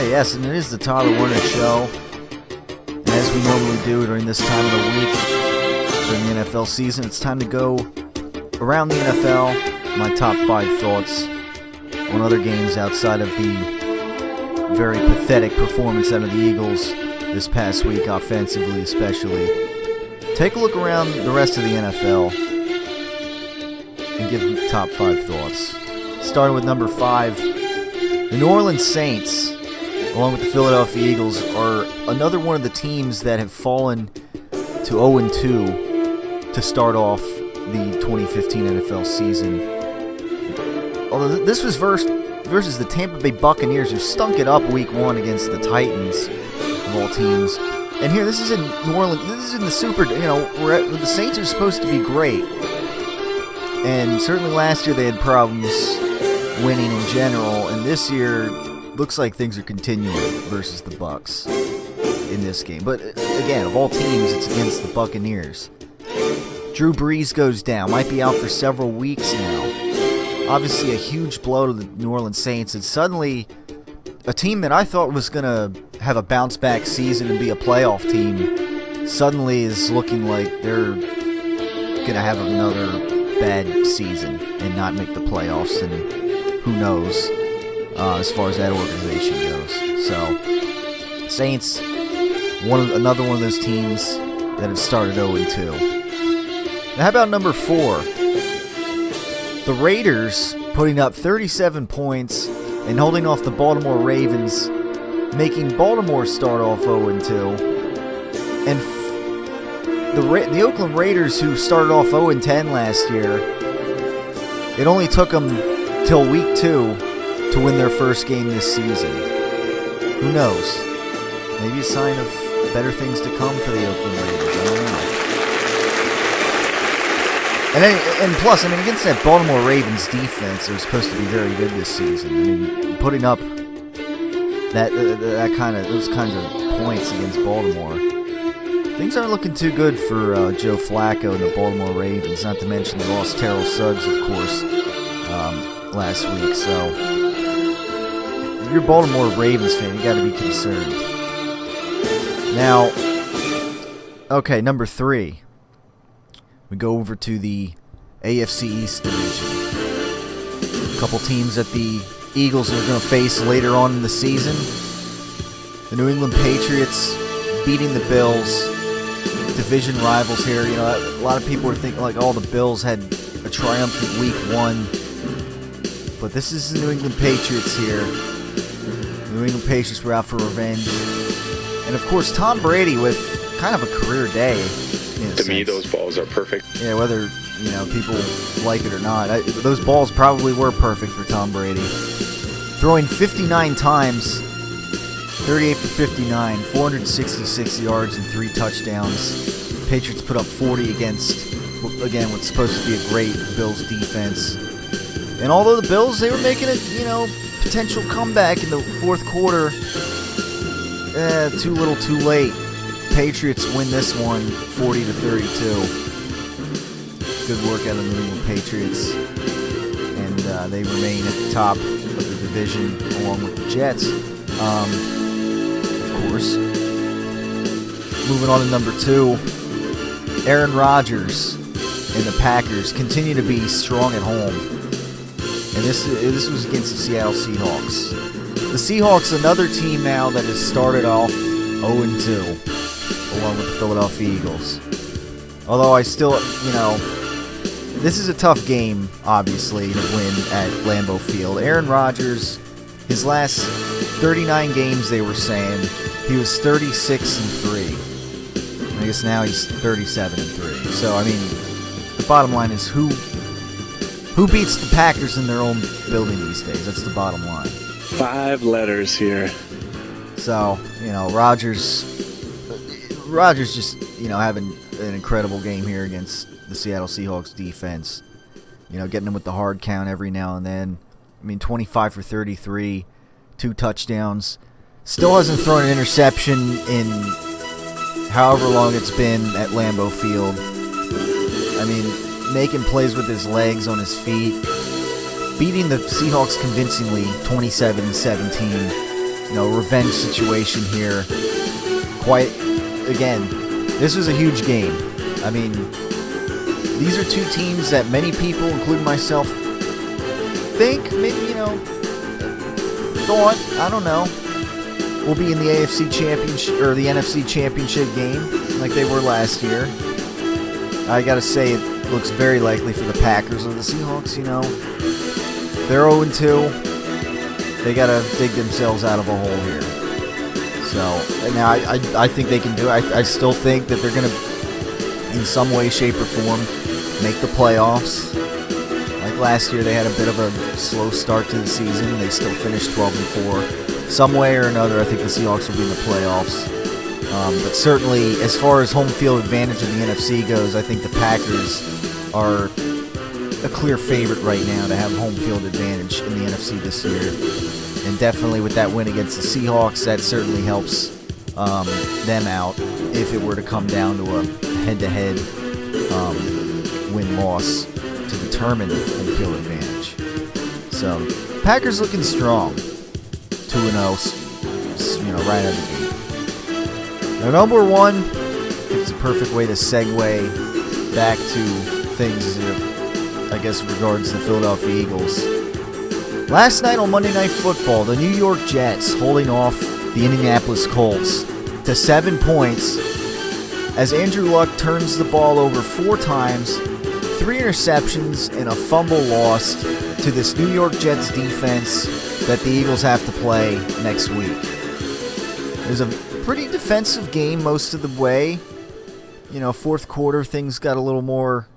Yes, and it is the Tyler Werner Show. And as we normally do during this time of the week, during the NFL season, it's time to go around the NFL, my top 5 thoughts on other games outside of the very pathetic performance out of the Eagles this past week, offensively especially. Take a look around the rest of the NFL and give them top 5 thoughts. Starting with number 5, the New Orleans Saints, along with the Philadelphia Eagles, are another one of the teams that have fallen to 0-2 to start off the 2015 NFL season. Although this was versus the Tampa Bay Buccaneers, who stunk it up week 1 against the Titans, of all teams. And here, this is in New Orleans. This is in the Super, where the Saints are supposed to be great. And certainly last year they had problems winning in general, and this year looks like things are continuing versus the Bucs in this game. But again, of all teams, it's against the Buccaneers. Drew Brees goes down, might be out for several weeks now. Obviously a huge blow to the New Orleans Saints, and suddenly a team that I thought was going to have a bounce-back season and be a playoff team suddenly is looking like they're going to have another bad season and not make the playoffs, and who knows as far as that organization goes. So, Saints, another one of those teams that have started 0-2. Now, how about number 4? The Raiders putting up 37 points and holding off the Baltimore Ravens, making Baltimore start off 0-2. And the Oakland Raiders, who started off 0-10 last year, it only took them till week 2 to win their first game this season. Who knows? Maybe a sign of better things to come for the Oakland Raiders. I don't know. And plus, against that Baltimore Ravens defense, they're supposed to be very good this season. Putting up those kinds of points against Baltimore, things aren't looking too good for Joe Flacco and the Baltimore Ravens. Not to mention they lost Terrell Suggs, of course, last week. So, if you're a Baltimore Ravens fan, you got to be concerned. Now, okay, number 3. We go over to the AFC East division. A couple teams that the Eagles are going to face later on in the season. The New England Patriots beating the Bills. Division rivals here. A lot of people are thinking the Bills had a triumphant week 1. But this is the New England Patriots here. The New England Patriots were out for revenge. And of course, Tom Brady with kind of a career day. To me, those balls are perfect. Yeah, whether people like it or not, those balls probably were perfect for Tom Brady. Throwing 59 times, 38 for 59, 466 yards and 3 touchdowns. Patriots put up 40 against, again, what's supposed to be a great Bills defense. And although the Bills, they were making a potential comeback in the fourth quarter, too little, too late. Patriots win this one 40-32. Good work out of the New England Patriots, and they remain at the top of the division along with the Jets, of course. Moving on to number 2, Aaron Rodgers and the Packers continue to be strong at home, and this was against the Seattle Seahawks. The Seahawks, another team now that has started off 0-2. Along with the Philadelphia Eagles. Although I still, this is a tough game, obviously, to win at Lambeau Field. Aaron Rodgers, his last 39 games, they were saying, he was 36-3. I guess now he's 37-3. So, the bottom line is who beats the Packers in their own building these days? That's the bottom line. 5 letters here. So, Rodgers just, having an incredible game here against the Seattle Seahawks defense. Getting them with the hard count every now and then. 25 for 33, 2 touchdowns. Still hasn't thrown an interception in however long it's been at Lambeau Field. Making plays with his legs, on his feet. Beating the Seahawks convincingly, 27-17. revenge situation here. Again, this was a huge game. I mean, these are two teams that many people, including myself, think maybe, thought, I don't know, will be in the AFC Championship or the NFC Championship game like they were last year. I gotta say, it looks very likely for the Packers or the Seahawks. They're 0-2. They gotta dig themselves out of a hole here. So now I think they can do it. I still think that they're gonna, in some way, shape, or form, make the playoffs. Like last year, they had a bit of a slow start to the season. They still finished 12-4. Some way or another, I think the Seahawks will be in the playoffs. But certainly, as far as home field advantage in the NFC goes, I think the Packers are a clear favorite right now to have home field advantage in the NFC this year. And definitely with that win against the Seahawks, that certainly helps them out if it were to come down to a head-to-head win-loss to determine home field advantage. So, Packers looking strong. 2-0, right out of the gate. Now, number one, it's a perfect way to segue back to things, I guess, regards the Philadelphia Eagles. Last night on Monday Night Football, the New York Jets holding off the Indianapolis Colts to 7 points as Andrew Luck turns the ball over 4 times, 3 interceptions, and a fumble lost to this New York Jets defense that the Eagles have to play next week. It was a pretty defensive game most of the way. Fourth quarter, things got a little more,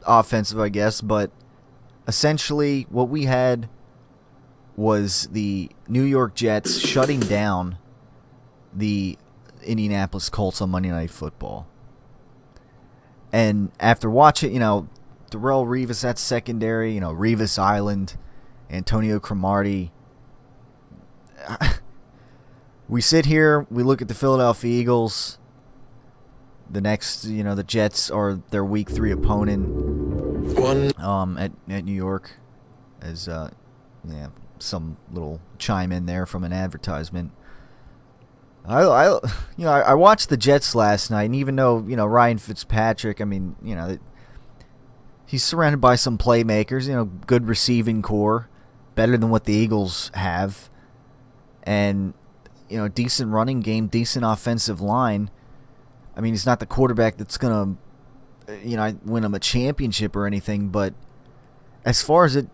offensive, I guess, but essentially what we had was the New York Jets shutting down the Indianapolis Colts on Monday Night Football. And after watching, Darrelle Revis, that's secondary, Revis Island, Antonio Cromartie. We sit here, we look at the Philadelphia Eagles. The next, the Jets are their Week 3 opponent at New York. As some little chime in there from an advertisement. I watched the Jets last night, and even though Ryan Fitzpatrick, he's surrounded by some playmakers, good receiving core, better than what the Eagles have, and decent running game, decent offensive line. He's not the quarterback that's gonna win him a championship or anything, but as far as it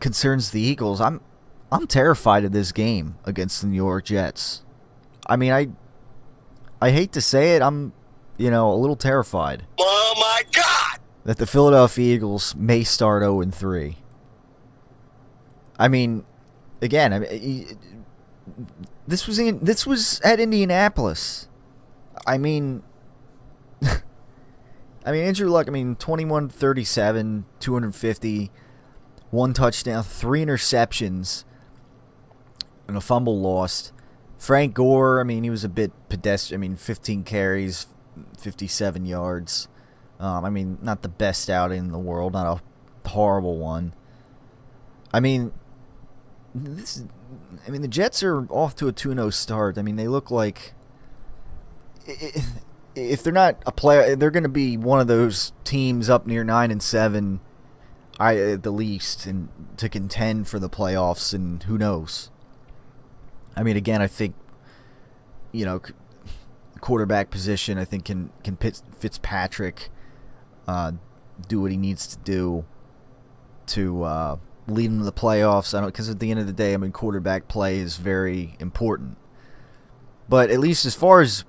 concerns the Eagles, I'm terrified of this game against the New York Jets. I hate to say it, I'm a little terrified. Oh my God! That the Philadelphia Eagles may start 0-3. This was at Indianapolis. Andrew Luck, 21-37, 250, 1 touchdown, 3 interceptions, and a fumble lost. Frank Gore, he was a bit pedestrian. 15 carries, 57 yards. Not the best outing in the world, not a horrible one. The Jets are off to a 2-0 start. They look like, if they're not a player, they're going to be one of those teams up near 9-7, at the least, and to contend for the playoffs. And who knows? Again, I think, quarterback position, I think can Fitzpatrick do what he needs to do to lead them to the playoffs. Because at the end of the day, quarterback play is very important. But at least as far as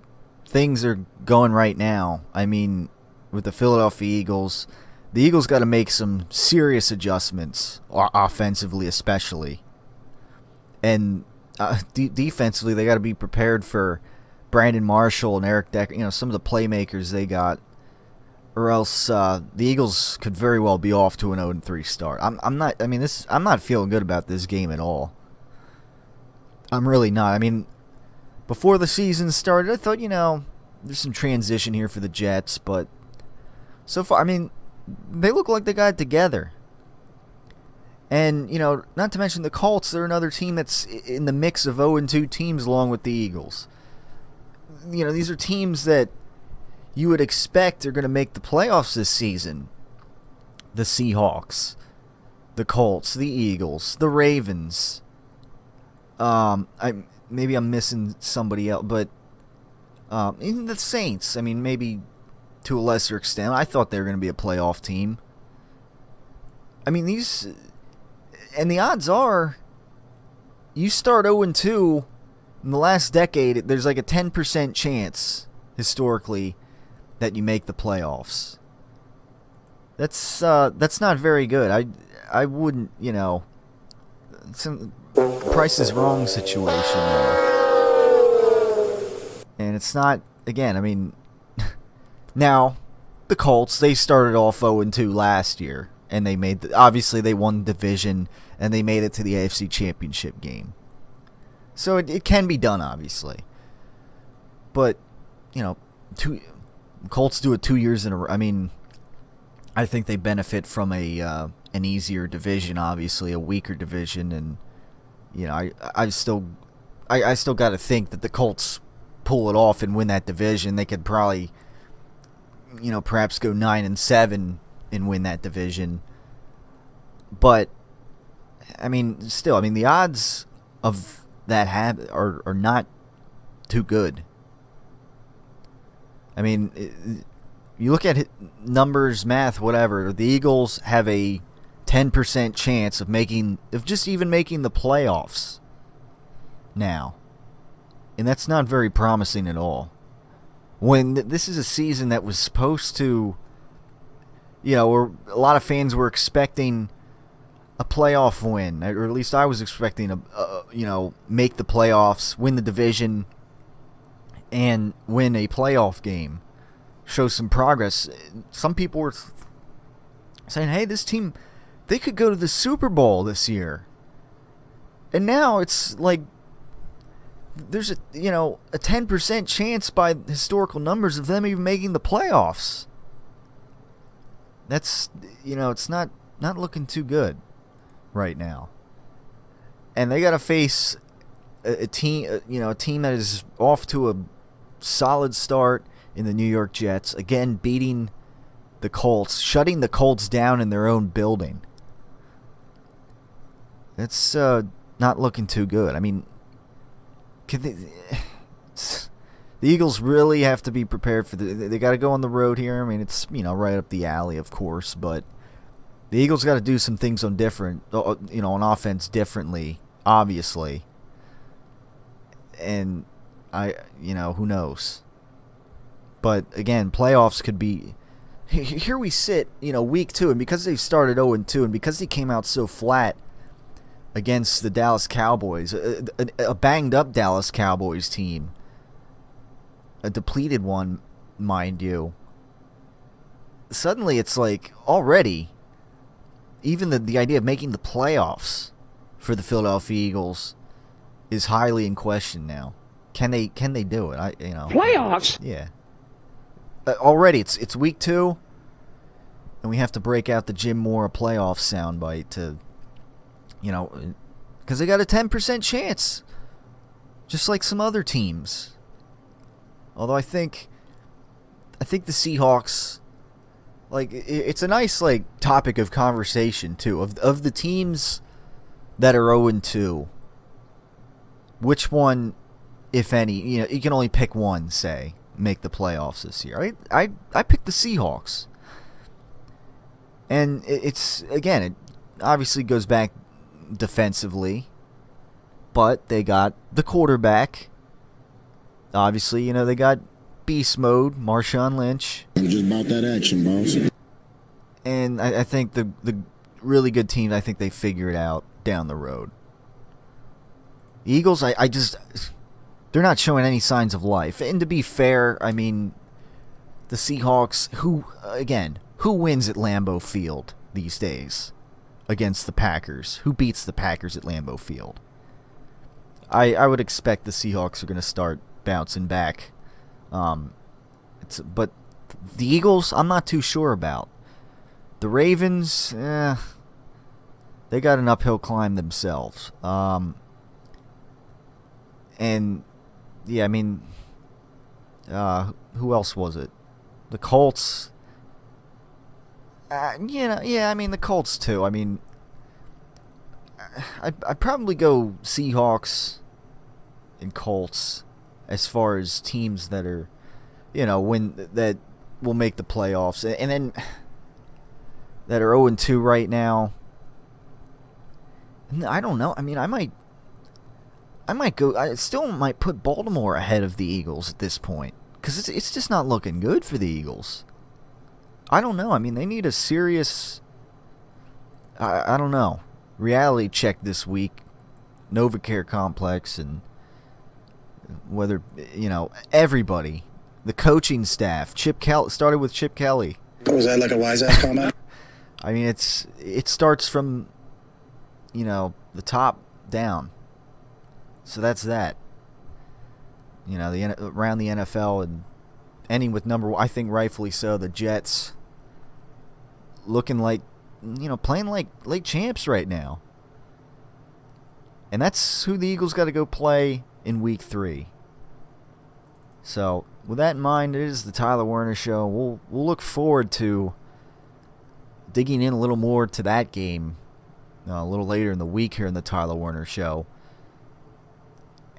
things are going right now, with the Philadelphia Eagles, the Eagles got to make some serious adjustments, offensively especially. And defensively, they got to be prepared for Brandon Marshall and Eric Decker, some of the playmakers they got, or else the Eagles could very well be off to an 0-3 start. I'm not feeling good about this game at all. I'm really not. Before the season started, I thought, there's some transition here for the Jets, but so far, they look like they got it together. And, not to mention the Colts, they're another team that's in the mix of 0-2 teams along with the Eagles. These are teams that you would expect are going to make the playoffs this season. The Seahawks, the Colts, the Eagles, the Ravens. Maybe I'm missing somebody else, but even the Saints. Maybe to a lesser extent. I thought they were going to be a playoff team. And the odds are, you start 0-2 in the last decade, there's like a 10% chance, historically, that you make the playoffs. That's not very good. I wouldn't, Price is Wrong situation there. And it's not, again, now, the Colts, they started off 0-2 last year. And they obviously they won the division, and they made it to the AFC Championship game. So it can be done, obviously. But, Colts do it 2 years in a row. I think they benefit from an easier division, obviously, a weaker division, and I still got to think that the Colts pull it off and win that division. They could probably, perhaps go 9-7. And win that division. But, still, the odds of that are not too good. You look at numbers, math, whatever. The Eagles have a 10% chance of just even making the playoffs now. And that's not very promising at all. When this is a season that was supposed to, where a lot of fans were expecting a playoff win, or at least I was expecting make the playoffs, win the division, and win a playoff game, show some progress. Some people were saying, hey, this team, they could go to the Super Bowl this year. And now it's like there's a 10% chance by historical numbers of them even making the playoffs. That's, it's not looking too good right now. And they got to face a team that is off to a solid start in the New York Jets. Again, beating the Colts, shutting the Colts down in their own building. That's not looking too good. The Eagles really have to be prepared for they got to go on the road here. It's right up the alley, of course, but the Eagles got to do some things on offense differently, obviously. And who knows? But again, playoffs could be. Here we sit, week 2, and because they started 0-2, and because they came out so flat against the Dallas Cowboys, a banged up Dallas Cowboys team. A depleted one, mind you. Suddenly it's like, already, even the idea of making the playoffs for the Philadelphia Eagles is highly in question now. Can they do it? Playoffs? Yeah. Already, it's week 2, and we have to break out the Jim Mora playoff soundbite to, because they got a 10% chance, just like some other teams. Although I think the Seahawks, it's a nice topic of conversation too. Of the teams that are 0-2, which one, if any, you can only pick one, say, make the playoffs this year. I picked the Seahawks, and it obviously goes back defensively, but they got the quarterback. Obviously, they got beast mode, Marshawn Lynch. I'm just about that action, boss. And I think the really good teams, I think they figure it out down the road. Eagles, they're not showing any signs of life. And to be fair, the Seahawks, who wins at Lambeau Field these days against the Packers? Who beats the Packers at Lambeau Field? I would expect the Seahawks are going to start bouncing back. But the Eagles, I'm not too sure about. The Ravens, they got an uphill climb themselves. And yeah, I mean, who else was it? The Colts. I mean the Colts too. I mean, I'd probably go Seahawks and Colts as far as teams that are, that will make the playoffs, and then that are 0-2 right now. I don't know. I mean, I might go. I still might put Baltimore ahead of the Eagles at this point because it's just not looking good for the Eagles. I don't know. I mean, they need a serious, I don't know, reality check this week. NovaCare Complex, and whether, everybody, the coaching staff, Chip Kelly, started with Chip Kelly. Was that like a wise-ass comment? I mean, it starts from, the top down. So that's that. Around the NFL and ending with I think rightfully so, the Jets looking like, playing like late champs right now. And that's who the Eagles got to go play in Week 3. So, with that in mind, it is the Tyler Werner Show. We'll look forward to digging in a little more to that game a little later in the week here in the Tyler Werner Show.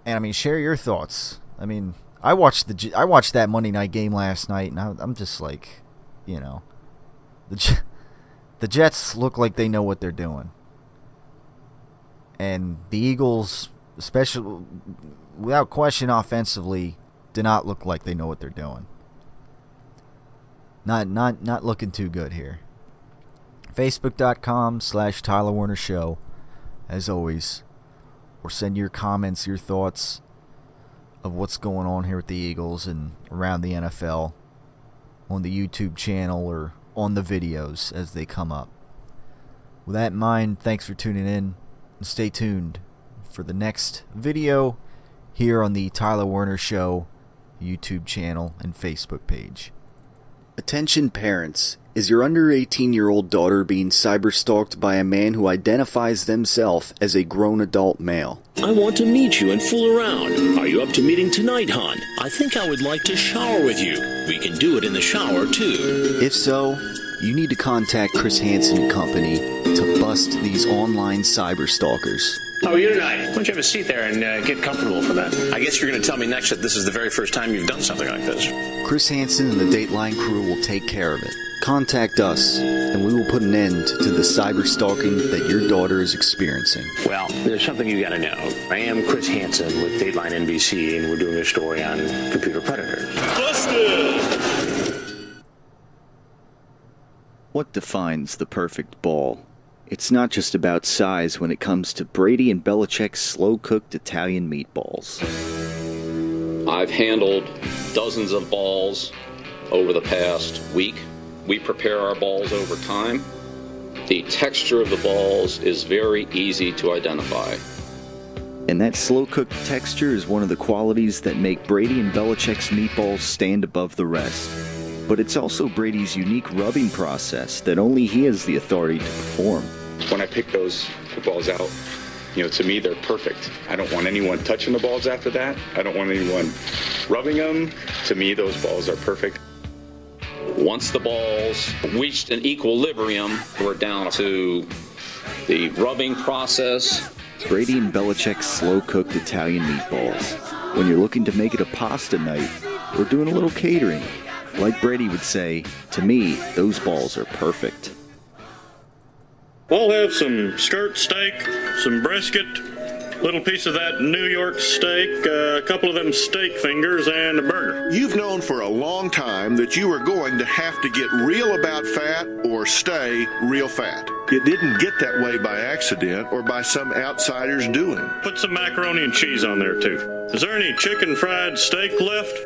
And, I mean, share your thoughts. I mean, I watched that Monday night game last night, and I'm just like, the Jets look like they know what they're doing. And the Eagles, especially without question offensively, do not look like they know what they're doing. Not looking too good here. Facebook.com/Tyler Werner Show, as always. Or send your comments, your thoughts of what's going on here with the Eagles and around the NFL on the YouTube channel or on the videos as they come up. With that in mind, thanks for tuning in, and stay tuned for the next video here on the Tyler Werner Show YouTube channel and Facebook page. Attention parents, is your under 18-year-old daughter being cyberstalked by a man who identifies themselves as a grown adult male? I want to meet you and fool around. Are you up to meeting tonight, hon? I think I would like to shower with you. We can do it in the shower, too. If so, you need to contact Chris Hansen and Company to bust these online cyberstalkers. How are you tonight? Why don't you have a seat there and get comfortable for that? I guess you're going to tell me next that this is the very first time you've done something like this. Chris Hansen and the Dateline crew will take care of it. Contact us, and we will put an end to the cyber stalking that your daughter is experiencing. Well, there's something you got to know. I am Chris Hansen with Dateline NBC, and we're doing a story on computer predators. Busted! What defines the perfect ball? It's not just about size when it comes to Brady and Belichick's slow-cooked Italian meatballs. I've handled dozens of balls over the past week. We prepare our balls over time. The texture of the balls is very easy to identify. And that slow-cooked texture is one of the qualities that make Brady and Belichick's meatballs stand above the rest. But it's also Brady's unique rubbing process that only he has the authority to perform. When I pick those balls out, to me, they're perfect. I don't want anyone touching the balls after that. I don't want anyone rubbing them. To me, those balls are perfect. Once the balls reached an equilibrium, we're down to the rubbing process. Brady and Belichick's slow-cooked Italian meatballs. When you're looking to make it a pasta night, or doing a little catering, like Brady would say, to me, those balls are perfect. We'll have some skirt steak, some brisket, little piece of that New York steak, a couple of them steak fingers, and a burger. You've known for a long time that you were going to have to get real about fat or stay real fat. It didn't get that way by accident or by some outsider's doing. Put some macaroni and cheese on there, too. Is there any chicken fried steak left?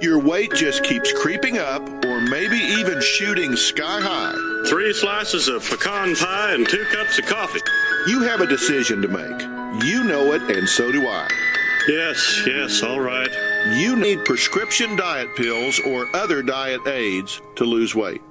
Your weight just keeps creeping up or maybe even shooting sky high. 3 slices of pecan pie and 2 cups of coffee. You have a decision to make. You know it, and so do I. Yes, all right. You need prescription diet pills or other diet aids to lose weight.